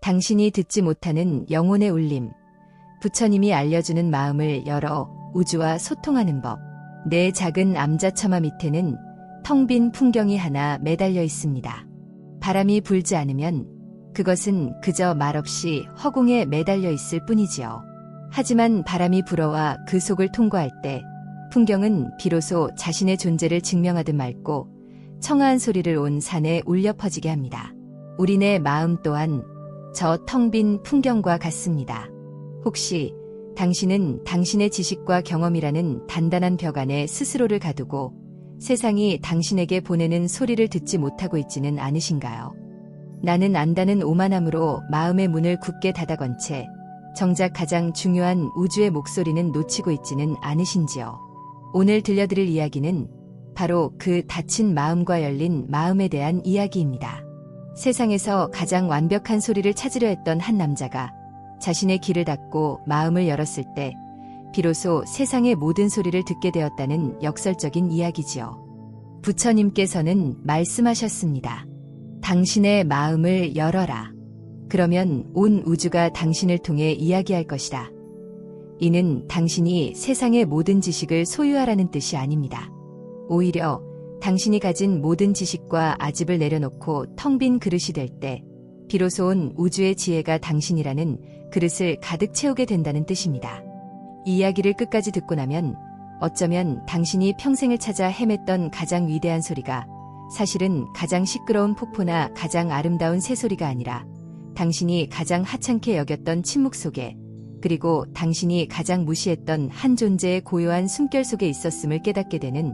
당신이 듣지 못하는 영혼의 울림. 부처님이 알려주는 마음을 열어 우주와 소통하는 법. 내 작은 암자처마 밑에는 텅 빈 풍경이 하나 매달려 있습니다. 바람이 불지 않으면 그것은 그저 말없이 허공에 매달려 있을 뿐이지요. 하지만 바람이 불어와 그 속을 통과할 때 풍경은 비로소 자신의 존재를 증명하듯 맑고 청아한 소리를 온 산에 울려 퍼지게 합니다. 우리네 마음 또한 저 텅 빈 풍경과 같습니다. 혹시 당신은 당신의 지식과 경험이라는 단단한 벽 안에 스스로를 가두고 세상이 당신에게 보내는 소리를 듣지 못하고 있지는 않으신가요? 나는 안다는 오만함으로 마음의 문을 굳게 닫아건 채 정작 가장 중요한 우주의 목소리는 놓치고 있지는 않으신지요? 오늘 들려드릴 이야기는 바로 그 닫힌 마음과 열린 마음에 대한 이야기입니다. 세상에서 가장 완벽한 소리를 찾으려 했던 한 남자가 자신의 귀를 닫고 마음을 열었을 때 비로소 세상의 모든 소리를 듣게 되었다는 역설적인 이야기지요. 부처님께서는 말씀하셨습니다. 당신의 마음을 열어라. 그러면 온 우주가 당신을 통해 이야기할 것이다. 이는 당신이 세상의 모든 지식을 소유하라는 뜻이 아닙니다. 오히려 당신이 가진 모든 지식과 아집을 내려놓고 텅 빈 그릇이 될 때 비로소 온 우주의 지혜가 당신이라는 그릇을 가득 채우게 된다는 뜻입니다. 이 이야기를 끝까지 듣고 나면 어쩌면 당신이 평생을 찾아 헤맸던 가장 위대한 소리가 사실은 가장 시끄러운 폭포나 가장 아름다운 새소리가 아니라 당신이 가장 하찮게 여겼던 침묵 속에 그리고 당신이 가장 무시했던 한 존재의 고요한 숨결 속에 있었음을 깨닫게 되는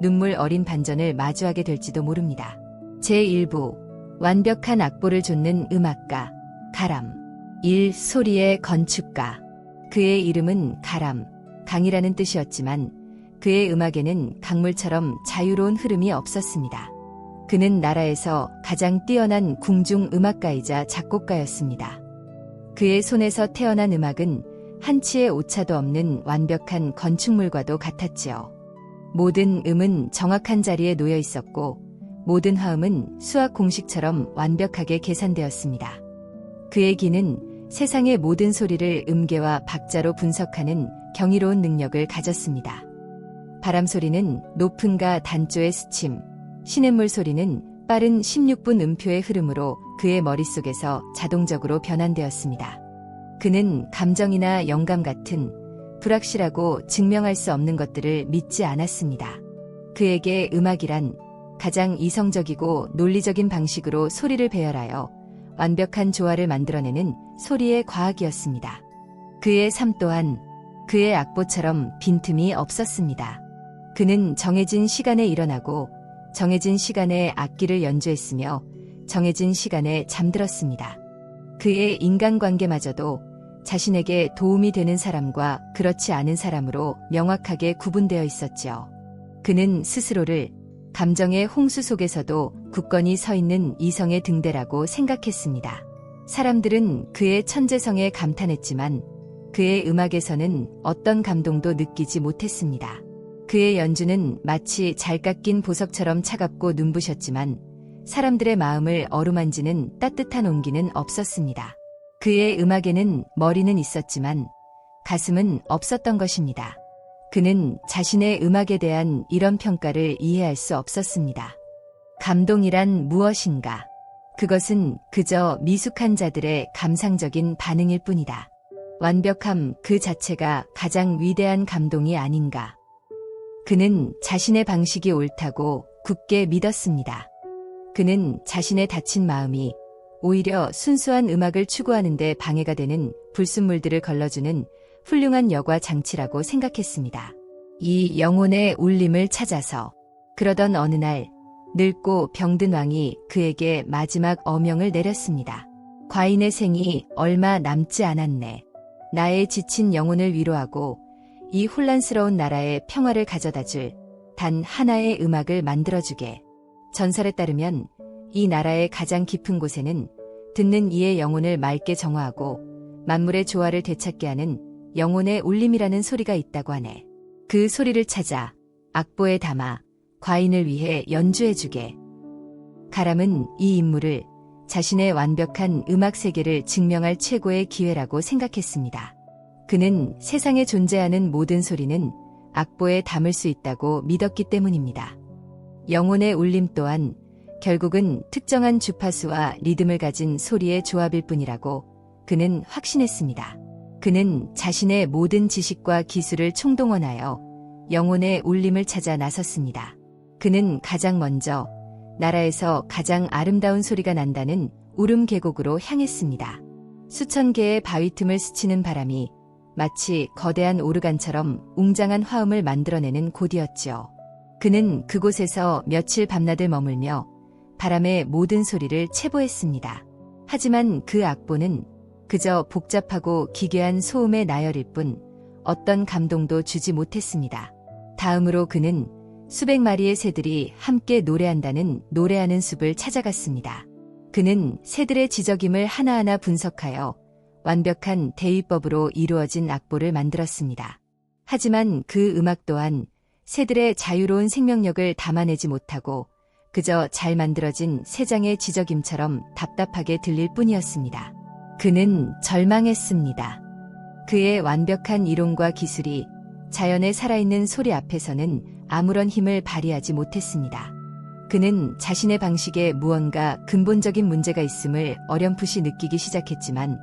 눈물 어린 반전을 마주하게 될지도 모릅니다. 제1부 완벽한 악보를 좇는 음악가 가람 1. 소리의 건축가. 그의 이름은 가람, 강이라는 뜻이었지만 그의 음악에는 강물처럼 자유로운 흐름이 없었습니다. 그는 나라에서 가장 뛰어난 궁중 음악가이자 작곡가였습니다. 그의 손에서 태어난 음악은 한치의 오차도 없는 완벽한 건축물과도 같았지요. 모든 음은 정확한 자리에 놓여 있었고 모든 화음은 수학 공식처럼 완벽하게 계산되었습니다. 그의 귀는 세상의 모든 소리를 음계와 박자로 분석하는 경이로운 능력을 가졌습니다. 바람 소리는 높음과 단조의 스침, 시냇물 소리는 빠른 16분 음표의 흐름으로 그의 머릿속에서 자동적으로 변환되었습니다. 그는 감정이나 영감 같은 불확실하고 증명할 수 없는 것들을 믿지 않았습니다. 그에게 음악이란 가장 이성적이고 논리적인 방식으로 소리를 배열하여 완벽한 조화를 만들어내는 소리의 과학이었습니다. 그의 삶 또한 그의 악보처럼 빈틈이 없었습니다. 그는 정해진 시간에 일어나고 정해진 시간에 악기를 연주했으며 정해진 시간에 잠들었습니다. 그의 인간관계마저도 자신에게 도움이 되는 사람과 그렇지 않은 사람으로 명확하게 구분되어 있었지요. 그는 스스로를 감정의 홍수 속에서도 굳건히 서 있는 이성의 등대라고 생각했습니다. 사람들은 그의 천재성에 감탄했지만 그의 음악에서는 어떤 감동도 느끼지 못했습니다. 그의 연주는 마치 잘 깎인 보석처럼 차갑고 눈부셨지만 사람들의 마음을 어루만지는 따뜻한 온기는 없었습니다. 그의 음악에는 머리는 있었지만 가슴은 없었던 것입니다. 그는 자신의 음악에 대한 이런 평가를 이해할 수 없었습니다. 감동이란 무엇인가? 그것은 그저 미숙한 자들의 감상적인 반응일 뿐이다. 완벽함 그 자체가 가장 위대한 감동이 아닌가? 그는 자신의 방식이 옳다고 굳게 믿었습니다. 그는 자신의 닫힌 마음이 오히려 순수한 음악을 추구하는 데 방해가 되는 불순물들을 걸러주는 훌륭한 여과 장치라고 생각했습니다. 이 영혼의 울림을 찾아서 그러던 어느 날 늙고 병든 왕이 그에게 마지막 어명을 내렸습니다. 과인의 생이 얼마 남지 않았네. 나의 지친 영혼을 위로하고 이 혼란스러운 나라에 평화를 가져다줄 단 하나의 음악을 만들어주게. 전설에 따르면 이 나라의 가장 깊은 곳에는 듣는 이의 영혼을 맑게 정화하고 만물의 조화를 되찾게 하는 영혼의 울림이라는 소리가 있다고 하네. 그 소리를 찾아 악보에 담아 과인을 위해 연주해주게. 가람은 이 임무를 자신의 완벽한 음악 세계를 증명할 최고의 기회라고 생각했습니다. 그는 세상에 존재하는 모든 소리는 악보에 담을 수 있다고 믿었기 때문입니다. 영혼의 울림 또한 결국은 특정한 주파수와 리듬을 가진 소리의 조합일 뿐이라고 그는 확신했습니다. 그는 자신의 모든 지식과 기술을 총동원하여 영혼의 울림을 찾아 나섰습니다. 그는 가장 먼저 나라에서 가장 아름다운 소리가 난다는 우름 계곡으로 향했습니다. 수천 개의 바위 틈을 스치는 바람이 마치 거대한 오르간처럼 웅장한 화음을 만들어내는 곳이었지요. 그는 그곳에서 며칠 밤낮을 머물며 바람의 모든 소리를 체보했습니다. 하지만 그 악보는 그저 복잡하고 기괴한 소음의 나열일 뿐 어떤 감동도 주지 못했습니다. 다음으로 그는 수백 마리의 새들이 함께 노래한다는 노래하는 숲을 찾아갔습니다. 그는 새들의 지저귐을 하나하나 분석하여 완벽한 대위법으로 이루어진 악보를 만들었습니다. 하지만 그 음악 또한 새들의 자유로운 생명력을 담아내지 못하고 그저 잘 만들어진 새 장의 지저귐처럼 답답하게 들릴 뿐이었습니다. 그는 절망했습니다. 그의 완벽한 이론과 기술이 자연의 살아있는 소리 앞에서는 아무런 힘을 발휘하지 못했습니다. 그는 자신의 방식에 무언가 근본적인 문제가 있음을 어렴풋이 느끼기 시작했지만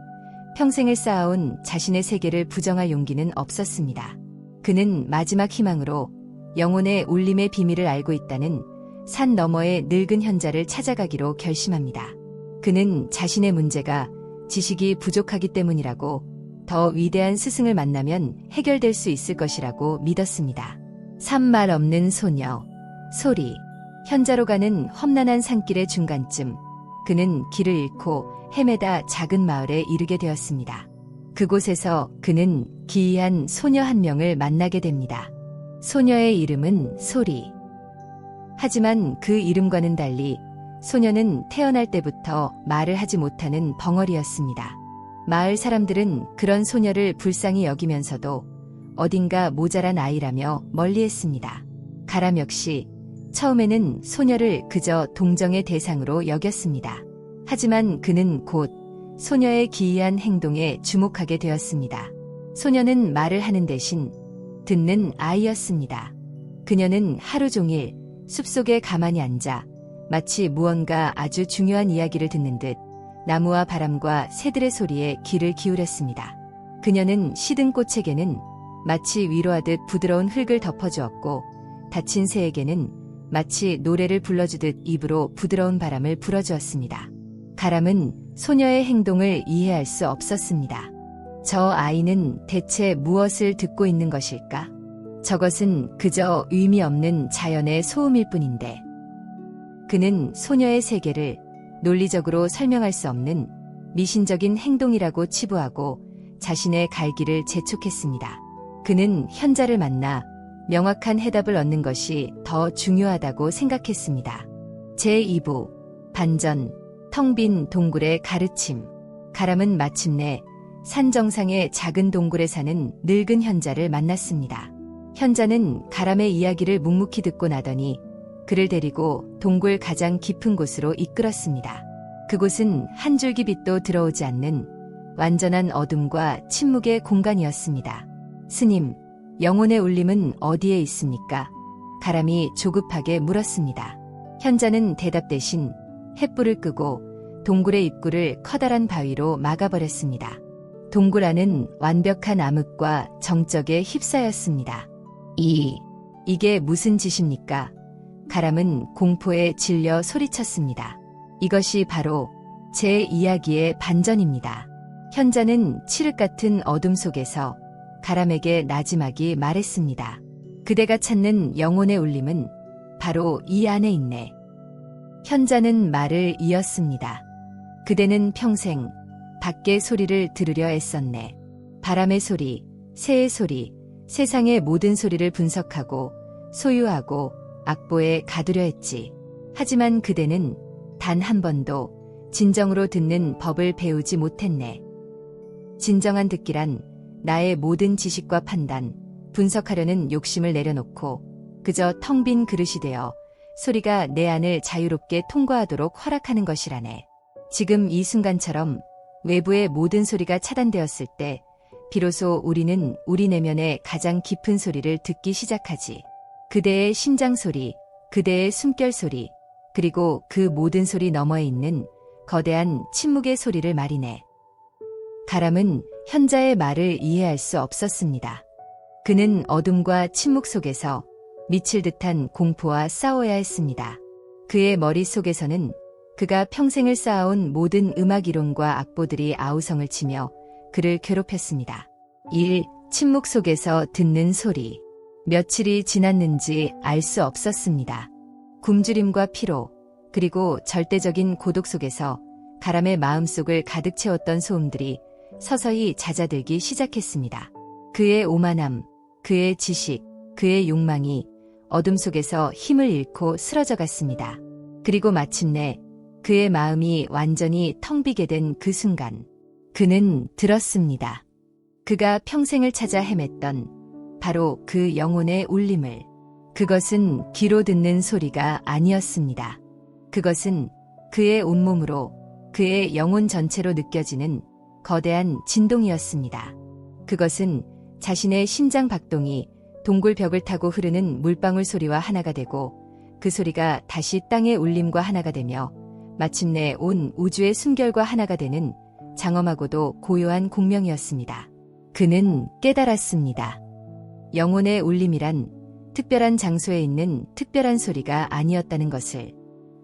평생을 쌓아온 자신의 세계를 부정할 용기는 없었습니다. 그는 마지막 희망으로 영혼의 울림의 비밀을 알고 있다는 산 너머의 늙은 현자를 찾아가기로 결심합니다. 그는 자신의 문제가 지식이 부족하기 때문이라고 더 위대한 스승을 만나면 해결될 수 있을 것이라고 믿었습니다. 산말 없는 소녀, 소리, 현자로 가는 험난한 산길의 중간쯤 그는 길을 잃고 헤매다 작은 마을에 이르게 되었습니다. 그곳에서 그는 기이한 소녀 한 명을 만나게 됩니다. 소녀의 이름은 소리. 하지만 그 이름과는 달리 소녀는 태어날 때부터 말을 하지 못하는 벙어리였습니다. 마을 사람들은 그런 소녀를 불쌍히 여기면서도 어딘가 모자란 아이라며 멀리했습니다. 가람 역시 처음에는 소녀를 그저 동정의 대상으로 여겼습니다. 하지만 그는 곧 소녀의 기이한 행동에 주목하게 되었습니다. 소녀는 말을 하는 대신 듣는 아이였습니다. 그녀는 하루 종일 숲속에 가만히 앉아 마치 무언가 아주 중요한 이야기를 듣는 듯 나무와 바람과 새들의 소리에 귀를 기울였습니다. 그녀는 시든 꽃에게는 마치 위로하듯 부드러운 흙을 덮어주었고 다친 새에게는 마치 노래를 불러주듯 입으로 부드러운 바람을 불어주었습니다. 가람은 소녀의 행동을 이해할 수 없었습니다. 저 아이는 대체 무엇을 듣고 있는 것일까? 저것은 그저 의미 없는 자연의 소음일 뿐인데. 그는 소녀의 세계를 논리적으로 설명할 수 없는 미신적인 행동이라고 치부하고 자신의 갈 길을 재촉했습니다. 그는 현자를 만나 명확한 해답을 얻는 것이 더 중요하다고 생각했습니다. 제2부 반전, 텅 빈 동굴의 가르침. 가람은 마침내 산 정상의 작은 동굴에 사는 늙은 현자를 만났습니다. 현자는 가람의 이야기를 묵묵히 듣고 나더니 그를 데리고 동굴 가장 깊은 곳으로 이끌었습니다. 그곳은 한 줄기 빛도 들어오지 않는 완전한 어둠과 침묵의 공간이었습니다. 스님, 영혼의 울림은 어디에 있습니까? 가람이 조급하게 물었습니다. 현자는 대답 대신 횃불을 끄고 동굴의 입구를 커다란 바위로 막아버렸습니다. 동굴 안은 완벽한 암흑과 정적에 휩싸였습니다. 이게 무슨 짓입니까? 가람은 공포에 질려 소리쳤습니다. 이것이 바로 제 이야기의 반전입니다. 현자는 칠흑 같은 어둠 속에서 가람에게 나지막이 말했습니다. 그대가 찾는 영혼의 울림은 바로 이 안에 있네. 현자는 말을 이었습니다. 그대는 평생 밖의 소리를 들으려 애썼네. 바람의 소리, 새의 소리, 세상의 모든 소리를 분석하고 소유하고 악보에 가두려 했지. 하지만 그대는 단 한 번도 진정으로 듣는 법을 배우지 못했네. 진정한 듣기란 나의 모든 지식과 판단, 분석하려는 욕심을 내려놓고 그저 텅 빈 그릇이 되어 소리가 내 안을 자유롭게 통과하도록 허락하는 것이라네. 지금 이 순간처럼 외부의 모든 소리가 차단되었을 때 비로소 우리는 우리 내면의 가장 깊은 소리를 듣기 시작하지. 그대의 심장 소리, 그대의 숨결 소리, 그리고 그 모든 소리 너머에 있는 거대한 침묵의 소리를 말이네. 가람은 현자의 말을 이해할 수 없었습니다. 그는 어둠과 침묵 속에서 미칠 듯한 공포와 싸워야 했습니다. 그의 머릿속에서는 그가 평생을 쌓아온 모든 음악 이론과 악보들이 아우성을 치며 그를 괴롭혔습니다. 1. 침묵 속에서 듣는 소리. 며칠이 지났는지 알 수 없었습니다. 굶주림과 피로, 그리고 절대적인 고독 속에서 가람의 마음속을 가득 채웠던 소음들이 서서히 잦아들기 시작했습니다. 그의 오만함, 그의 지식, 그의 욕망이 어둠 속에서 힘을 잃고 쓰러져 갔습니다. 그리고 마침내 그의 마음이 완전히 텅 비게 된 그 순간, 그는 들었습니다. 그가 평생을 찾아 헤맸던 바로 그 영혼의 울림을. 그것은 귀로 듣는 소리가 아니었습니다. 그것은 그의 온몸으로, 그의 영혼 전체로 느껴지는 거대한 진동이었습니다. 그것은 자신의 심장 박동이 동굴 벽을 타고 흐르는 물방울 소리와 하나가 되고 그 소리가 다시 땅의 울림과 하나가 되며 마침내 온 우주의 숨결과 하나가 되는 장엄하고도 고요한 공명이었습니다. 그는 깨달았습니다. 영혼의 울림이란 특별한 장소에 있는 특별한 소리가 아니었다는 것을.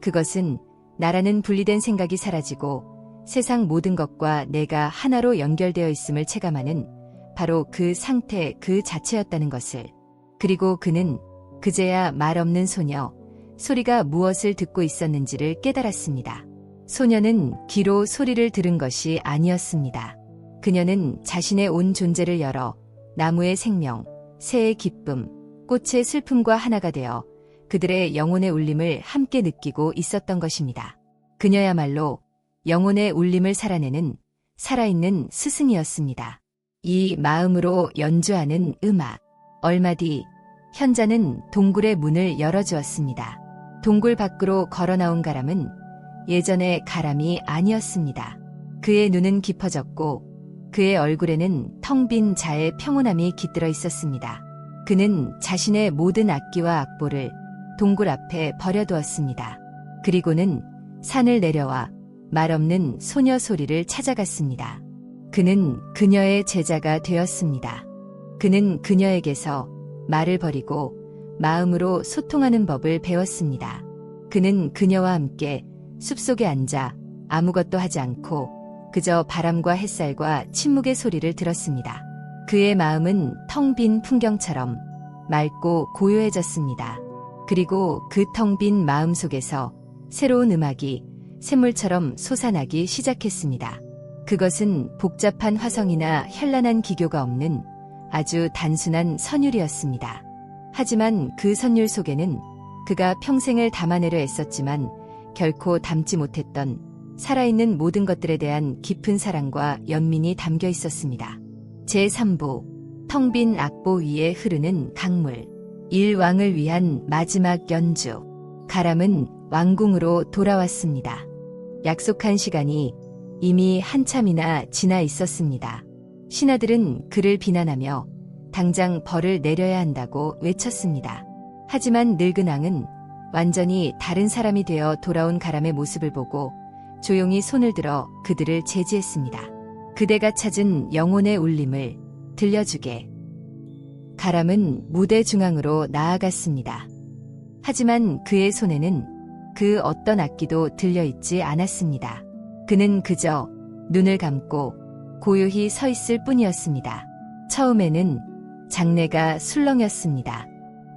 그것은 나라는 분리된 생각이 사라지고 세상 모든 것과 내가 하나로 연결되어 있음을 체감하는 바로 그 상태 그 자체였다는 것을. 그리고 그는 그제야 말 없는 소녀, 소리가 무엇을 듣고 있었는지를 깨달았습니다. 소녀는 귀로 소리를 들은 것이 아니었습니다. 그녀는 자신의 온 존재를 열어 나무의 생명, 새의 기쁨, 꽃의 슬픔과 하나가 되어 그들의 영혼의 울림을 함께 느끼고 있었던 것입니다. 그녀야말로 영혼의 울림을 살아내는 살아있는 스승이었습니다. 이 마음으로 연주하는 음악. 얼마 뒤 현자는 동굴의 문을 열어주었습니다. 동굴 밖으로 걸어 나온 가람은 예전의 가람이 아니었습니다. 그의 눈은 깊어졌고 그의 얼굴에는 텅 빈 자의 평온함이 깃들어 있었습니다. 그는 자신의 모든 악기와 악보를 동굴 앞에 버려두었습니다. 그리고는 산을 내려와 말없는 소녀 소리를 찾아갔습니다. 그는 그녀의 제자가 되었습니다. 그는 그녀에게서 말을 버리고 마음으로 소통하는 법을 배웠습니다. 그는 그녀와 함께 숲속에 앉아 아무것도 하지 않고 그저 바람과 햇살과 침묵의 소리를 들었습니다. 그의 마음은 텅 빈 풍경처럼 맑고 고요해졌습니다. 그리고 그 텅 빈 마음 속에서 새로운 음악이 샘물처럼 솟아나기 시작했습니다. 그것은 복잡한 화성이나 현란한 기교가 없는 아주 단순한 선율이었습니다. 하지만 그 선율 속에는 그가 평생을 담아내려 애썼지만 결코 담지 못했던 살아있는 모든 것들에 대한 깊은 사랑과 연민이 담겨 있었습니다. 제3부 텅 빈 악보 위에 흐르는 강물. 일왕을 위한 마지막 연주. 가람은 왕궁으로 돌아왔습니다. 약속한 시간이 이미 한참이나 지나 있었습니다. 신하들은 그를 비난하며 당장 벌을 내려야 한다고 외쳤습니다. 하지만 늙은 왕은 완전히 다른 사람이 되어 돌아온 가람의 모습을 보고 조용히 손을 들어 그들을 제지했습니다. 그대가 찾은 영혼의 울림을 들려주게. 가람은 무대 중앙으로 나아갔습니다. 하지만 그의 손에는 그 어떤 악기도 들려있지 않았습니다. 그는 그저 눈을 감고 고요히 서 있을 뿐이었습니다. 처음에는 장내가 술렁였습니다.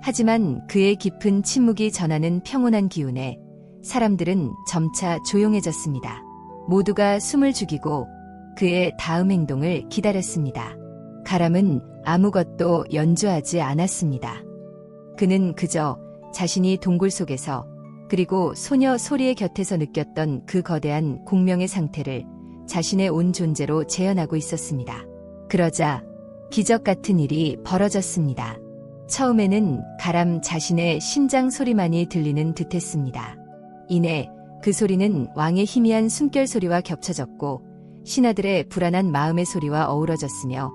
하지만 그의 깊은 침묵이 전하는 평온한 기운에 사람들은 점차 조용해졌습니다. 모두가 숨을 죽이고 그의 다음 행동을 기다렸습니다. 가람은 아무것도 연주하지 않았습니다. 그는 그저 자신이 동굴 속에서 그리고 소녀 소리의 곁에서 느꼈던 그 거대한 공명의 상태를 자신의 온 존재로 재현하고 있었습니다. 그러자 기적 같은 일이 벌어졌습니다. 처음에는 가람 자신의 심장 소리만이 들리는 듯했습니다. 이내 그 소리는 왕의 희미한 숨결 소리와 겹쳐졌고 신하들의 불안한 마음의 소리와 어우러졌으며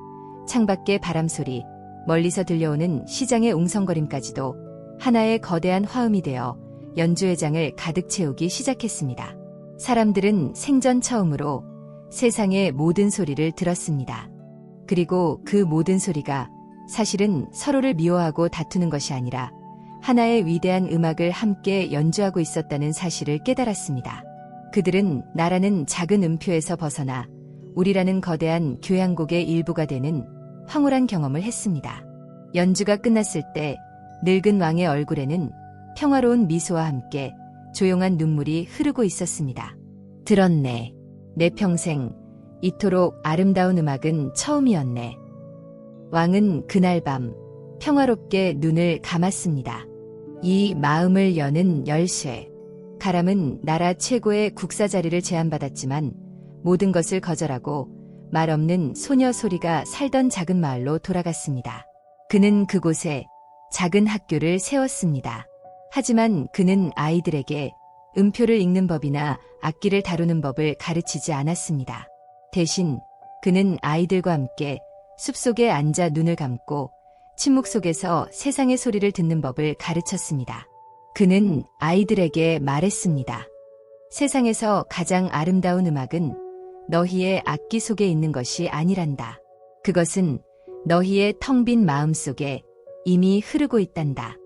창밖의 바람 소리, 멀리서 들려오는 시장의 웅성거림까지도 하나의 거대한 화음이 되어 연주회장을 가득 채우기 시작했습니다. 사람들은 생전 처음으로 세상의 모든 소리를 들었습니다. 그리고 그 모든 소리가 사실은 서로를 미워하고 다투는 것이 아니라 하나의 위대한 음악을 함께 연주하고 있었다는 사실을 깨달았습니다. 그들은 나라는 작은 음표에서 벗어나 우리라는 거대한 교향곡의 일부가 되는 황홀한 경험을 했습니다. 연주가 끝났을 때 늙은 왕의 얼굴에는 평화로운 미소와 함께 조용한 눈물이 흐르고 있었습니다. 들었네. 내 평생 이토록 아름다운 음악은 처음이었네. 왕은 그날 밤 평화롭게 눈을 감았습니다. 이 마음을 여는 열쇠. 가람은 나라 최고의 국사 자리를 제안받았지만 모든 것을 거절하고 말 없는 소녀 소리가 살던 작은 마을로 돌아갔습니다. 그는 그곳에 작은 학교를 세웠습니다. 하지만 그는 아이들에게 음표를 읽는 법이나 악기를 다루는 법을 가르치지 않았습니다. 대신 그는 아이들과 함께 숲속에 앉아 눈을 감고 침묵 속에서 세상의 소리를 듣는 법을 가르쳤습니다. 그는 아이들에게 말했습니다. 세상에서 가장 아름다운 음악은 너희의 악기 속에 있는 것이 아니란다. 그것은 너희의 텅 빈 마음 속에 이미 흐르고 있단다.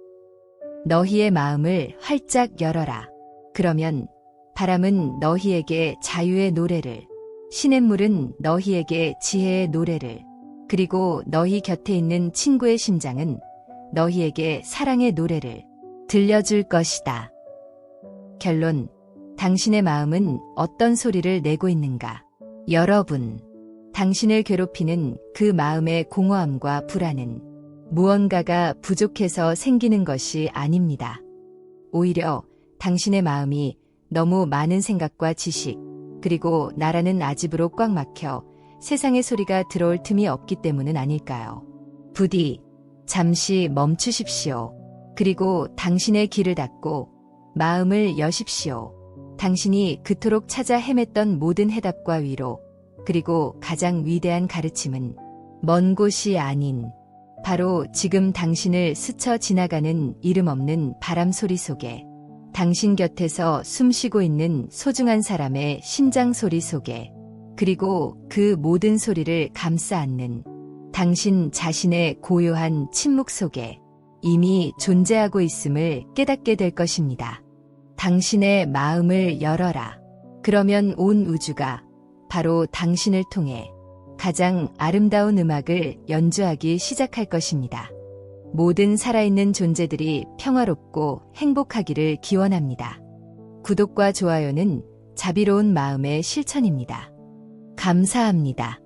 너희의 마음을 활짝 열어라. 그러면 바람은 너희에게 자유의 노래를, 시냇물은 너희에게 지혜의 노래를, 그리고 너희 곁에 있는 친구의 심장은 너희에게 사랑의 노래를 들려줄 것이다. 결론, 당신의 마음은 어떤 소리를 내고 있는가? 여러분, 당신을 괴롭히는 그 마음의 공허함과 불안은 무언가가 부족해서 생기는 것이 아닙니다. 오히려 당신의 마음이 너무 많은 생각과 지식, 그리고 나라는 아집으로 꽉 막혀 세상의 소리가 들어올 틈이 없기 때문은 아닐까요? 부디 잠시 멈추십시오. 그리고 당신의 귀를 닫고 마음을 여십시오. 당신이 그토록 찾아 헤맸던 모든 해답과 위로, 그리고 가장 위대한 가르침은 먼 곳이 아닌 바로 지금 당신을 스쳐 지나가는 이름 없는 바람 소리 속에, 당신 곁에서 숨쉬고 있는 소중한 사람의 심장 소리 속에, 그리고 그 모든 소리를 감싸 안는 당신 자신의 고요한 침묵 속에 이미 존재하고 있음을 깨닫게 될 것입니다. 당신의 마음을 열어라. 그러면 온 우주가 바로 당신을 통해 가장 아름다운 음악을 연주하기 시작할 것입니다. 모든 살아있는 존재들이 평화롭고 행복하기를 기원합니다. 구독과 좋아요는 자비로운 마음의 실천입니다. 감사합니다.